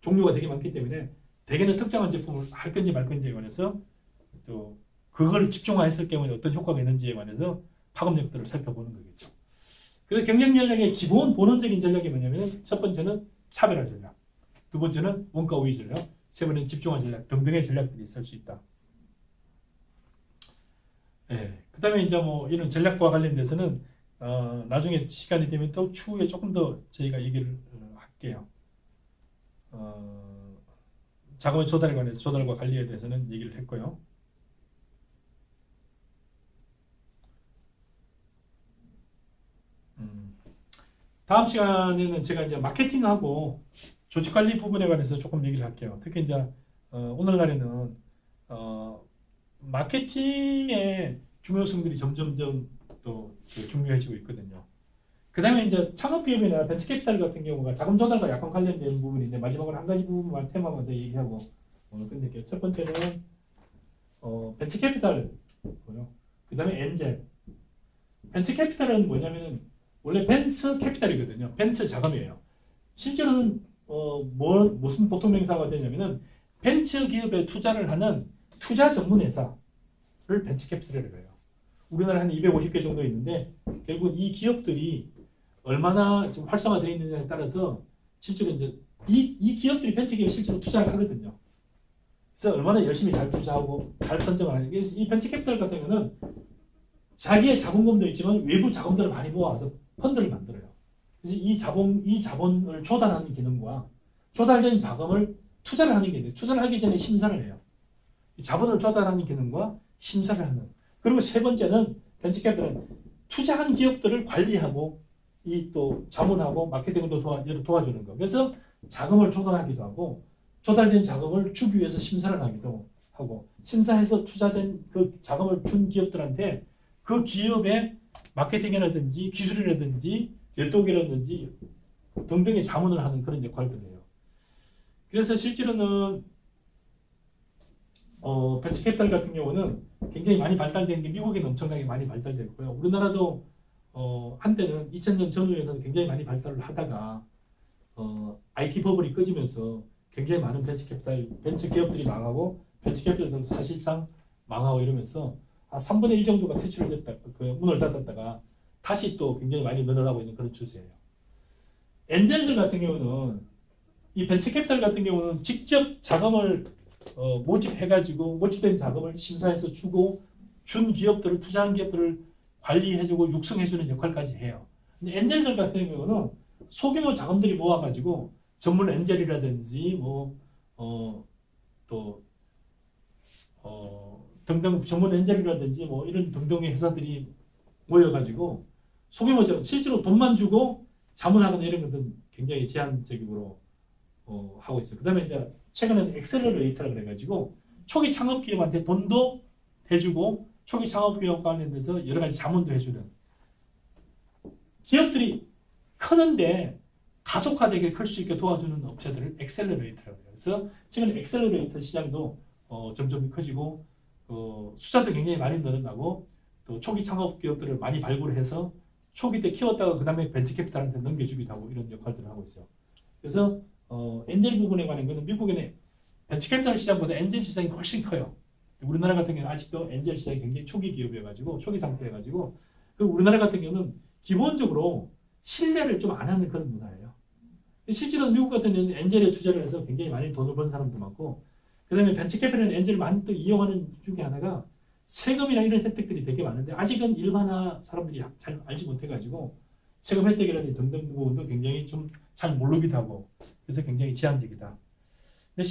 종류가 되게 많기 때문에 대개는 특정한 제품을 할 건지 말 건지에 관해서 또 그걸 집중화했을 경우에 어떤 효과가 있는지에 관해서 파급력들을 살펴보는 거겠죠. 그래서 경쟁 전략의 기본 본원적인 전략이 뭐냐면 첫 번째는 차별화 전략, 두 번째는 원가 우위 전략, 세 번째는 집중화 전략 등등의 전략들이 있을 수 있다. 예. 그다음에 이제 뭐 이런 전략과 관련돼서는 나중에 시간이 되면 또 추후에 조금 더 저희가 얘기를 할게요. 자금의 조달에 관해서 조달과 관리에 대해서는 얘기를 했고요. 다음 시간에는 제가 이제 마케팅하고 조직 관리 부분에 관해서 조금 얘기를 할게요. 특히 이제 오늘날에는 마케팅의 중요성들이 점점점 또 중요해지고 있거든요. 그 다음에 이제 창업기업이나 벤처캐피탈 같은 경우가 자금 조달과 약간 관련된 부분인데 마지막으로 한 가지 부분만 테마만 더 얘기하고 오늘 끝낼게요. 첫 번째는 벤처캐피탈이고요. 그 다음에 엔젤. 벤처캐피탈은 뭐냐면은 원래 벤처 캐피탈이거든요. 벤처 자금이에요. 실제로는 무슨 보통 명사가 되냐면은 벤처 기업에 투자를 하는 투자 전문 회사를 벤처 캐피탈이라고 해요. 우리나라 한 250개 정도 있는데 결국 이 기업들이 얼마나 좀 활성화되어 있느냐에 따라서 실제로 이제 이 기업들이 벤처 기업에 실제로 투자를 하거든요. 그래서 얼마나 열심히 잘 투자하고 잘 선정을 하는 게 이 벤처 캐피탈 같은 경우는 자기의 자본금도 있지만 외부 자금들을 많이 모아서 펀드를 만들어요. 그래서 이 자본을 조달하는 기능과 조달된 자금을 투자를 하는 기능, 투자를 하기 전에 심사를 해요. 자본을 조달하는 기능과 심사를 하는. 그리고 세 번째는 벤처캐피탈은 투자한 기업들을 관리하고 이 또 자문하고 마케팅을 도와주는 거. 그래서 자금을 조달하기도 하고 조달된 자금을 주기 위해서 심사를 하기도 하고 심사해서 투자된 그 자금을 준 기업들한테 그 기업의 마케팅이라든지 기술이라든지 네트워크라든지 등등의 자문을 하는 그런 역할들을 해요. 그래서 실제로는 벤처캐피탈 같은 경우는 굉장히 많이 발달된 게 미국에는 엄청나게 많이 발달됐고요. 우리나라도 한때는 2000년 전후에는 굉장히 많이 발달을 하다가 IT 버블이 꺼지면서 굉장히 많은 벤처 기업들이 망하고 벤처 캐피탈도 사실상 망하고 이러면서 한 3분의 1 정도가 퇴출됐다, 그 문을 닫았다가 다시 또 굉장히 많이 늘어나고 있는 그런 추세예요. 엔젤들 같은 경우는 이 벤처 캐피탈 같은 경우는 직접 자금을 모집해가지고 모집된 자금을 심사해서 주고 준 기업들을 투자한 기업들을 관리해주고 육성해주는 역할까지 해요. 근데 엔젤들 같은 경우는 소규모 자금들이 모아가지고 전문 엔젤이라든지 등등 전문 엔젤이라든지 이런 등등의 회사들이 모여가지고 소규모 자금 실제로 돈만 주고 자문하거나 이런 것들은 굉장히 제한적으로 하고 있어요. 그다음에 이제 최근에는 엑셀러레이터라 그래가지고 초기 창업 기업한테 돈도 해주고 초기 창업 기업 관련돼서 여러 가지 자문도 해주는 기업들이 크는데 가속화되게 클 수 있게 도와주는 업체들을 엑셀러레이터라고 해요. 그래서 지금 엑셀러레이터 시장도 점점 커지고 숫자도 굉장히 많이 늘어나고 또 초기 창업 기업들을 많이 발굴해서 초기 때 키웠다가 그 다음에 벤처캐피탈한테 넘겨주기도 하고 이런 역할들을 하고 있어요. 그래서 엔젤 부분에 관한 거는 미국에는 벤처캐피탈 시장보다 엔젤 시장이 훨씬 커요. 우리나라 같은 경우는 아직도 엔젤 시장이 굉장히 초기 기업이어가지고 초기 상태여가지고 우리나라 같은 경우는 기본적으로 신뢰를 좀 안 하는 그런 문화예요. 실제로 미국 같은 경우는 엔젤에 투자를 해서 굉장히 많이 돈을 번 사람도 많고 그 다음에 벤처캐피탈은 엔젤을 많이 또 이용하는 중에 하나가 세금이나 이런 혜택들이 되게 많은데 아직은 일반화 사람들이 잘 알지 못해가지고 세금 혜택이라든지 등등 부분도 굉장히 좀 잘 모르기도 하고 그래서 굉장히 제한적이다. 근데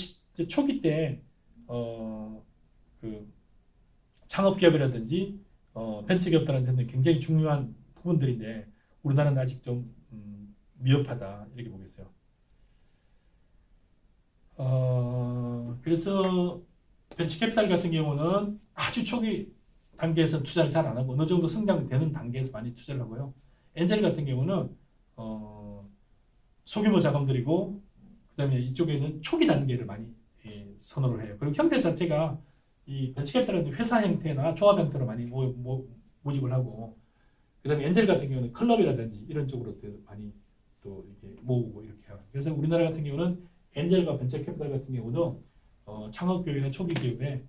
초기 때 그 창업 기업이라든지 벤처 기업들한테는 굉장히 중요한 부분들인데 우리나라는 아직 좀 미흡하다 이렇게 보겠어요. 그래서 벤처캐피탈 같은 경우는 아주 초기 단계에서 투자를 잘 안 하고 어느 정도 성장되는 단계에서 많이 투자를 하고요. 엔젤 같은 경우는 소규모 자금들이고 그다음에 이쪽에는 초기 단계를 많이 선호를 해요. 그리고 형태 자체가 이 벤처캐피탈은 회사 형태나 조합 형태로 많이 모집을 하고 그다음에 엔젤 같은 경우는 클럽이라든지 이런 쪽으로 많이 또 이렇게 모으고 이렇게 해요. 그래서 우리나라 같은 경우는 엔젤과 벤처캐피탈 같은 경우도 창업 기업이나 초기 기업에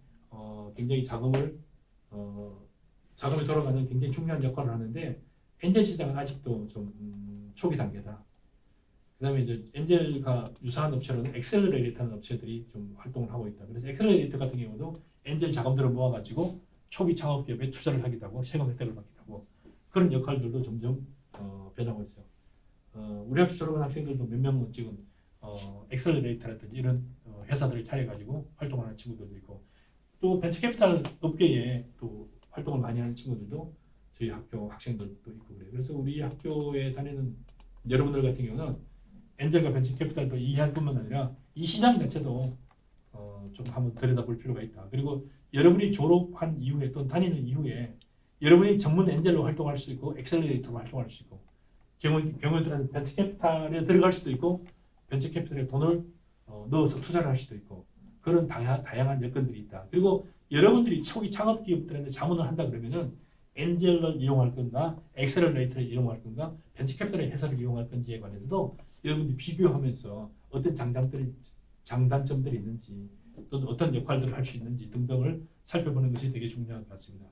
굉장히 자금이 돌아가는 굉장히 중요한 역할을 하는데 엔젤 시장은 아직도 좀 초기 단계다. 그다음에 이제 엔젤과 유사한 업체로는 엑셀러레이터라는 업체들이 좀 활동을 하고 있다. 그래서 엑셀러레이터 같은 경우도 엔젤 자금들을 모아가지고 초기 창업 기업에 투자를 하기도 하고 세금 혜택을 받기도 하고 그런 역할들도 점점 변하고 있어요. 우리 학교 졸업한 학생들도 몇 명은 지금 엑셀러레이터라든지 이런 회사들을 차려가지고 활동하는 친구들도 있고 또 벤처캐피탈 업계에 또 활동을 많이 하는 친구들도 저희 학교 학생들도 있고 그래요. 그래서 우리 학교에 다니는 여러분들 같은 경우는 엔젤과 벤처캐피탈도 이해할 뿐만 아니라 이 시장 자체도 좀 한번 들여다볼 필요가 있다. 그리고 여러분이 졸업한 이후에 또 다니는 이후에 여러분이 전문 엔젤로 활동할 수 있고 엑셀러레이터로 활동할 수 있고 경우들은 벤처캐피탈에 들어갈 수도 있고 벤처캐피탈에 돈을 넣어서 투자를 할 수도 있고 그런 다양한 여건들이 있다. 그리고 여러분들이 초기 창업 기업들한테 자문을 한다 그러면은 엔젤을 이용할 건가, 엑셀러레이터를 이용할 건가, 벤처캐피탈의 회사를 이용할 건지에 관해서도 여러분들이 비교하면서 어떤 장단점들이 있는지 또는 어떤 역할들을 할 수 있는지 등등을 살펴보는 것이 되게 중요한 것 같습니다.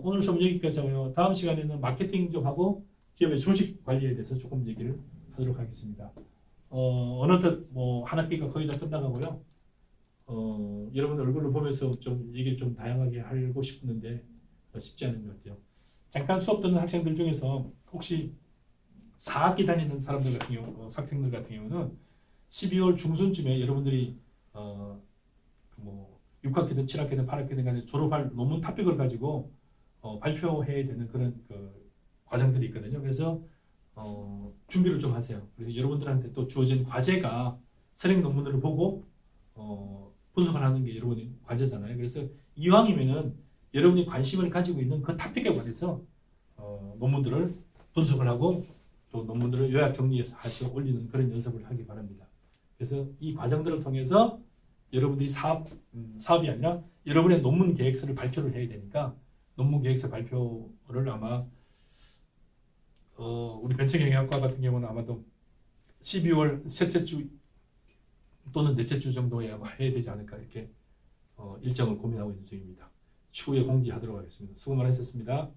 오늘 수업 여기까지 하고요. 다음 시간에는 마케팅 좀 하고 기업의 조직 관리에 대해서 조금 얘기를 하도록 하겠습니다. 어느덧 뭐 한 학기가 거의 다 끝나가고요. 여러분 얼굴을 보면서 좀 얘기를 좀 다양하게 하고 싶었는데 쉽지 않은 것 같아요. 잠깐 수업 듣는 학생들 중에서 혹시 4학기 다니는 사람들 같은 경우, 학생들 같은 경우는 12월 중순쯤에 여러분들이 뭐 6학기든 7학기든 8학기든 간에 졸업할 논문 토픽을 가지고 발표해야 되는 그런 과정들이 있거든요. 그래서 준비를 좀 하세요. 그래서 여러분들한테 또 주어진 과제가 선행 논문을 보고 분석을 하는 게 여러분의 과제잖아요. 그래서 이왕이면은 여러분이 관심을 가지고 있는 그 토픽에 관해서 논문들을 분석을 하고 또 논문들을 요약 정리해서 올리는 그런 연습을 하기 바랍니다. 그래서 이 과정들을 통해서 여러분들이 사업이 아니라 여러분의 논문 계획서를 발표를 해야 되니까 논문 계획서 발표를 아마 우리 벤처경영학과 같은 경우는 아마도 12월 셋째 주 또는 넷째 주 정도에 아마 해야 되지 않을까 이렇게 일정을 고민하고 있는 중입니다. 추후에 공지하도록 하겠습니다. 수고 많으셨습니다.